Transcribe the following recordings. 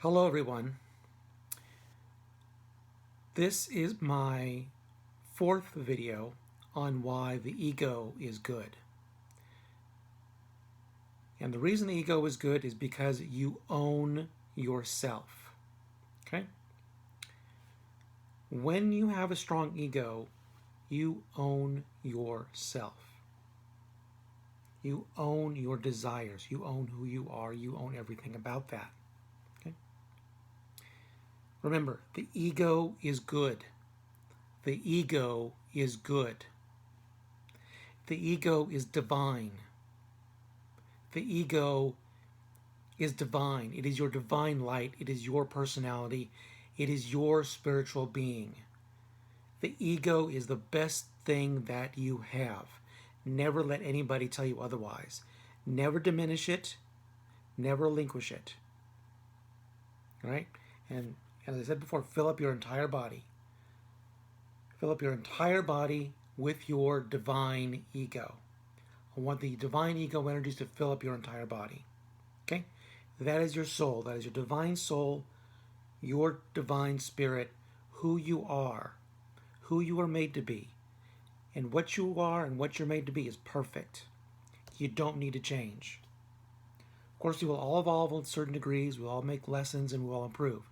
Hello everyone. This is my fourth video on why the ego is good. And the reason the ego is good is because you own yourself. Okay? When you have a strong ego, you own yourself. You own your desires. You own who you are. You own everything about that. Okay? Remember, the ego is good. The ego is good. The ego is divine. The ego is divine. It is your divine light. It is your personality. It is your spiritual being. The ego is the best thing that you have. Never let anybody tell you otherwise. Never diminish it. Never relinquish it. All right? And as I said before, fill up your entire body. Fill up your entire body with your divine ego. I want the divine ego energies to fill up your entire body. Okay? That is your soul. That is your divine soul, your divine spirit, who you are made to be. And what you are and what you're made to be is perfect. You don't need to change. Of course, we will all evolve in certain degrees. We'll all make lessons and we'll all improve.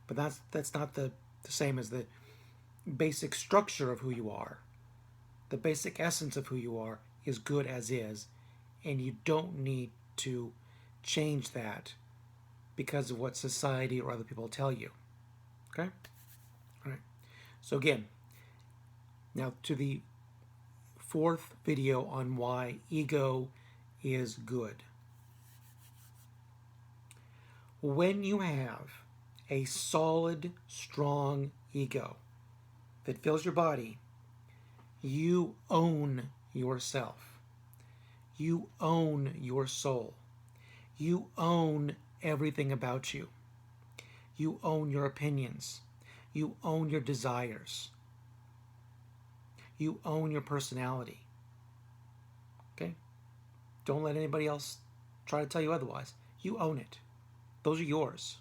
But that's not the same as the basic structure of who you are. The basic essence of who you are is good as is. And you don't need to change that because of what society or other people tell you. Okay? All right. So again, now to the fourth video on why ego is good. When you have a solid, strong ego that fills your body, you own yourself. You own your soul. You own everything about you. You own your opinions. You own your desires. You own your personality. Okay? Don't let anybody else try to tell you otherwise. You own it. Those are yours.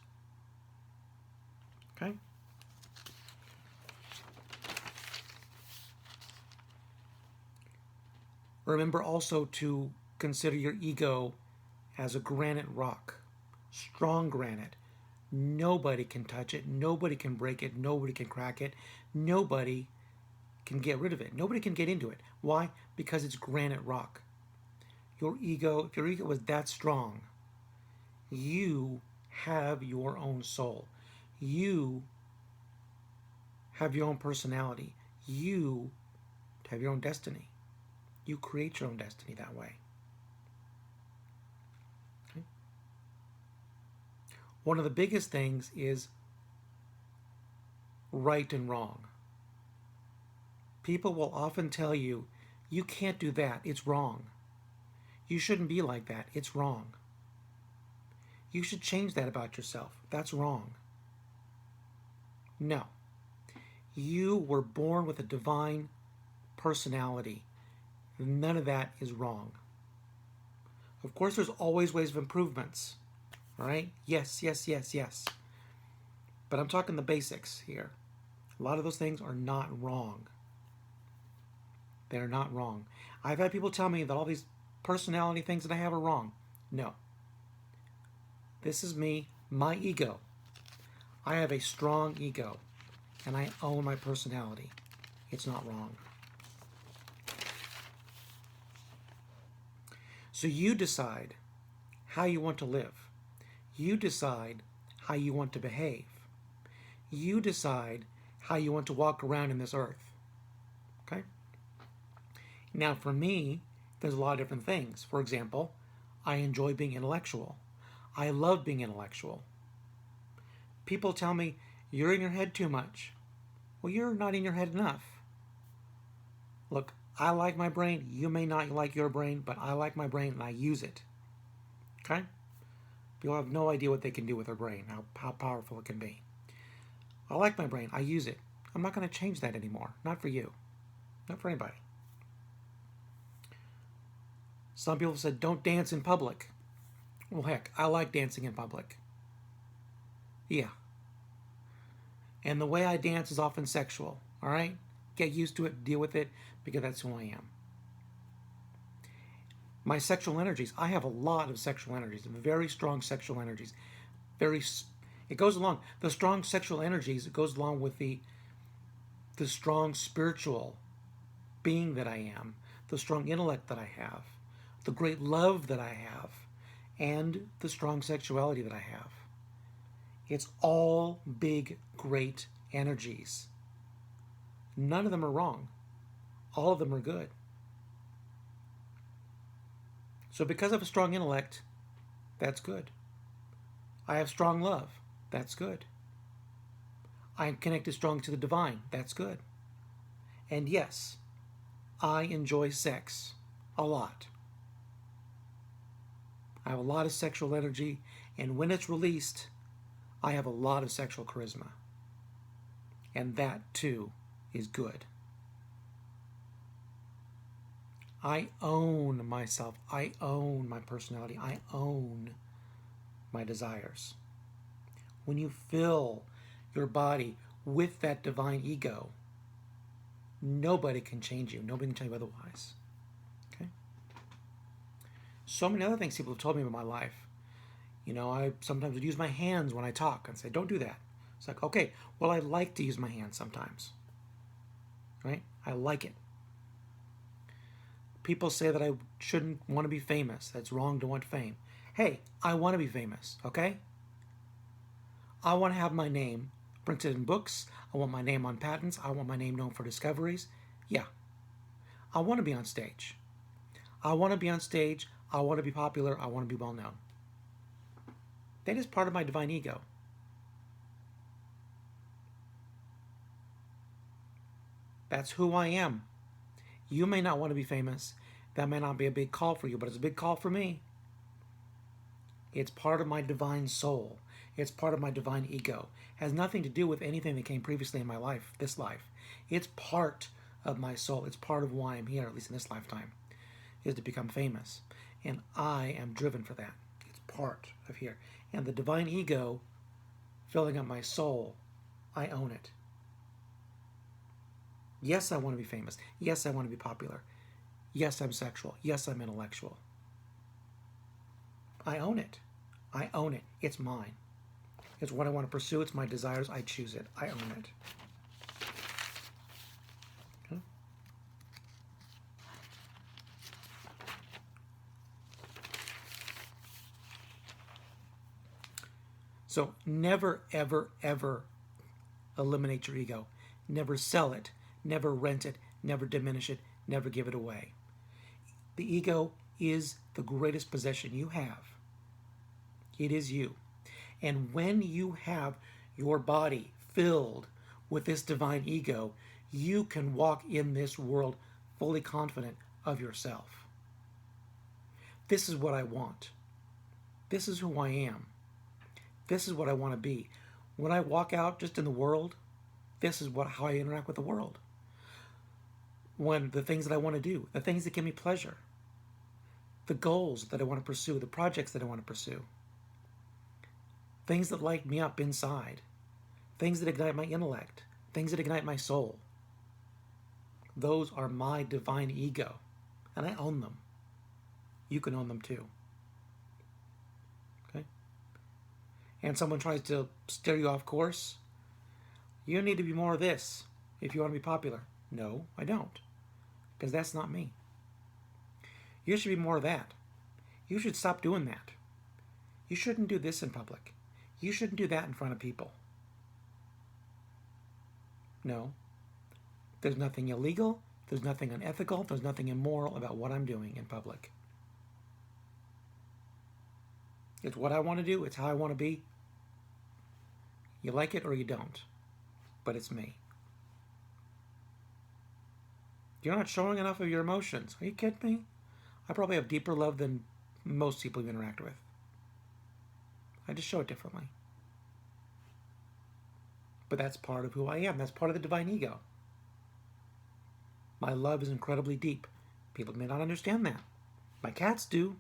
Okay? Remember also to consider your ego as a granite rock. Strong granite. Nobody can touch it. Nobody can break it. Nobody can crack it. Nobody can get rid of it. Nobody can get into it. Why? Because it's granite rock. Your ego, if your ego was that strong, you have your own soul. You have your own personality. You have your own destiny. You create your own destiny that way. Okay? One of the biggest things is right and wrong. People will often tell you, you can't do that, it's wrong. You shouldn't be like that, it's wrong. You should change that about yourself, that's wrong. No. You were born with a divine personality. None of that is wrong. Of course, there's always ways of improvements. All right? Yes, yes, yes, yes. But I'm talking the basics here. A lot of those things are not wrong. They're not wrong. I've had people tell me that all these personality things that I have are wrong. No. This is me, my ego. I have a strong ego, and I own my personality. It's not wrong. So you decide how you want to live. You decide how you want to behave. You decide how you want to walk around in this earth. Okay? Now for me, there's a lot of different things. For example, I enjoy being intellectual. I love being intellectual. People tell me, you're in your head too much. Well, you're not in your head enough. Look, I like my brain. You may not like your brain, but I like my brain and I use it. Okay? People have no idea what they can do with their brain, how powerful it can be. I like my brain. I use it. I'm not going to change that anymore. Not for you. Not for anybody. Some people said, don't dance in public. Well, heck, I like dancing in public. Yeah. And the way I dance is often sexual. All right? Get used to it, deal with it, because that's who I am. My sexual energies, I have a lot of sexual energies, very strong sexual energies. It goes along, the strong sexual energies, it goes along with the strong spiritual being that I am, the strong intellect that I have, the great love that I have, and the strong sexuality that I have. It's all big, great energies. None of them are wrong. All of them are good. So because I have a strong intellect, that's good. I have strong love. That's good. I am connected strongly to the divine. That's good. And yes, I enjoy sex a lot. I have a lot of sexual energy, and when it's released, I have a lot of sexual charisma. And that, too, is good. I own myself. I own my personality. I own my desires. When you fill your body with that divine ego, nobody can change you. Nobody can tell you otherwise. Okay? So many other things people have told me about my life. You know, I sometimes would use my hands when I talk and say, don't do that. It's like, okay, well, I like to use my hands sometimes. Right? I like it. People say that I shouldn't want to be famous. That's wrong to want fame. Hey, I want to be famous, okay? I want to have my name printed in books. I want my name on patents. I want my name known for discoveries. Yeah. I want to be on stage. I want to be on stage. I want to be popular. I want to be well known. That is part of my divine ego. That's who I am. You may not want to be famous. That may not be a big call for you, but it's a big call for me. It's part of my divine soul. It's part of my divine ego. It has nothing to do with anything that came previously in my life, this life. It's part of my soul. It's part of why I'm here, at least in this lifetime, is to become famous. And I am driven for that. It's part of here. And the divine ego filling up my soul, I own it. Yes, I want to be famous. Yes, I want to be popular. Yes, I'm sexual. Yes, I'm intellectual. I own it. I own it. It's mine. It's what I want to pursue. It's my desires. I choose it. I own it. Okay? So never, ever, ever eliminate your ego. Never sell it. Never rent it. Never diminish it. Never give it away. The ego is the greatest possession you have. It is you. And when you have your body filled with this divine ego, you can walk in this world fully confident of yourself. This is what I want. This is who I am. This is what I want to be. When I walk out just in the world, this is how I interact with the world. When the things that I want to do, the things that give me pleasure, the goals that I want to pursue, the projects that I want to pursue, things that light me up inside, things that ignite my intellect, things that ignite my soul. Those are my divine ego, and I own them. You can own them too. Okay? And someone tries to steer you off course. You need to be more of this if you want to be popular. No, I don't, because that's not me. You should be more of that. You should stop doing that. You shouldn't do this in public. You shouldn't do that in front of people. No. There's nothing illegal. There's nothing unethical. There's nothing immoral about what I'm doing in public. It's what I want to do. It's how I want to be. You like it or you don't. But it's me. You're not showing enough of your emotions. Are you kidding me? I probably have deeper love than most people you interact with. I just show it differently. But that's part of who I am. That's part of the divine ego. My love is incredibly deep. People may not understand that. My cats do.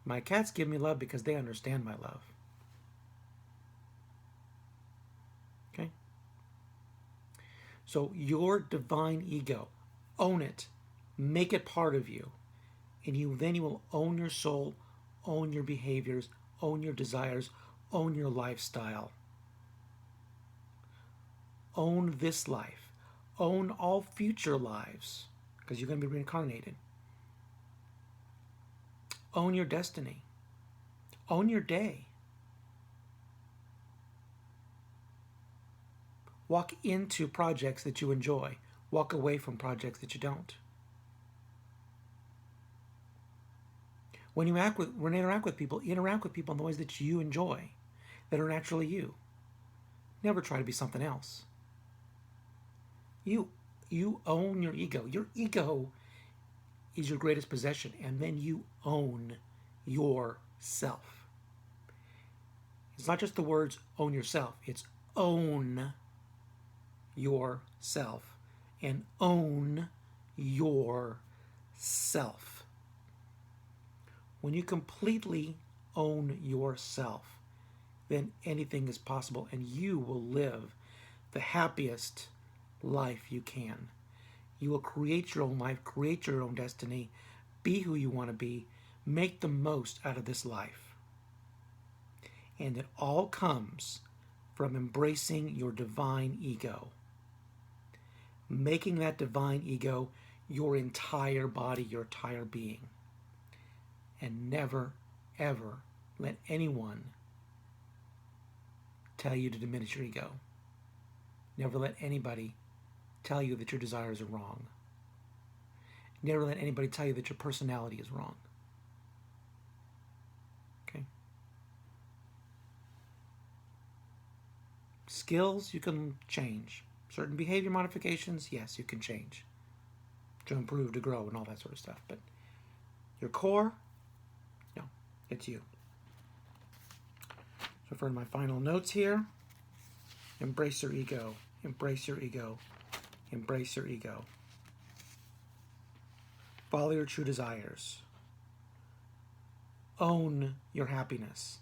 My cats give me love because they understand my love. So your divine ego, own it, make it part of you, and you will own your soul, own your behaviors, own your desires, own your lifestyle. Own this life. Own all future lives, because you're going to be reincarnated. Own your destiny. Own your day. Walk into projects that you enjoy. Walk away from projects that you don't. When you interact with people in the ways that you enjoy, that are naturally you. Never try to be something else. You own your ego. Your ego is your greatest possession, and then you own yourself. It's not just the words own yourself, it's own yourself and own yourself. When you completely own yourself, then anything is possible, and you will live the happiest life you can. You will create your own life, create your own destiny, be who you want to be, make the most out of this life. And it all comes from embracing your divine ego. Making that divine ego your entire body, your entire being. And never, ever let anyone tell you to diminish your ego. Never let anybody tell you that your desires are wrong. Never let anybody tell you that your personality is wrong. Okay? Skills you can change. Certain behavior modifications, yes, you can change to improve, to grow, and all that sort of stuff. But your core, no, it's you. So for my final notes here, embrace your ego. Embrace your ego. Embrace your ego. Follow your true desires. Own your happiness.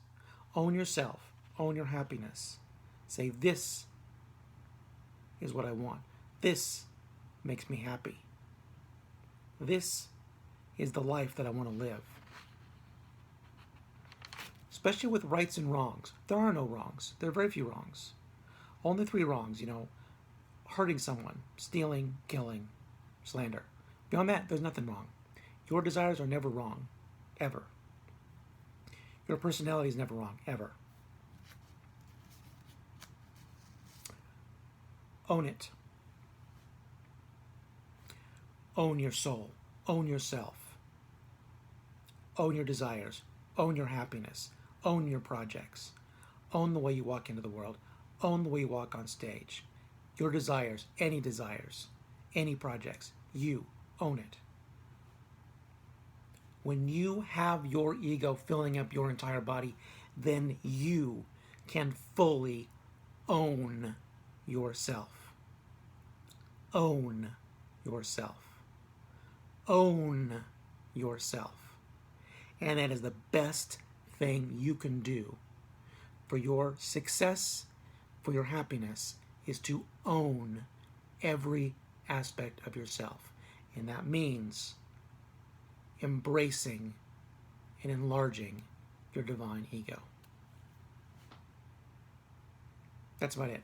Own yourself. Own your happiness. Say, this is what I want. This makes me happy. This is the life that I want to live. Especially with rights and wrongs. There are no wrongs. There are very few wrongs. Only 3 wrongs, hurting someone, stealing, killing, slander. Beyond that, there's nothing wrong. Your desires are never wrong, ever. Your personality is never wrong, ever. Own it. Own your soul. Own yourself. Own your desires. Own your happiness. Own your projects. Own the way you walk into the world. Own the way you walk on stage. Your desires, any projects, you own it. When you have your ego filling up your entire body, then you can fully own yourself. Own yourself. Own yourself. And that is the best thing you can do for your success, for your happiness, is to own every aspect of yourself. And that means embracing and enlarging your divine ego. That's about it.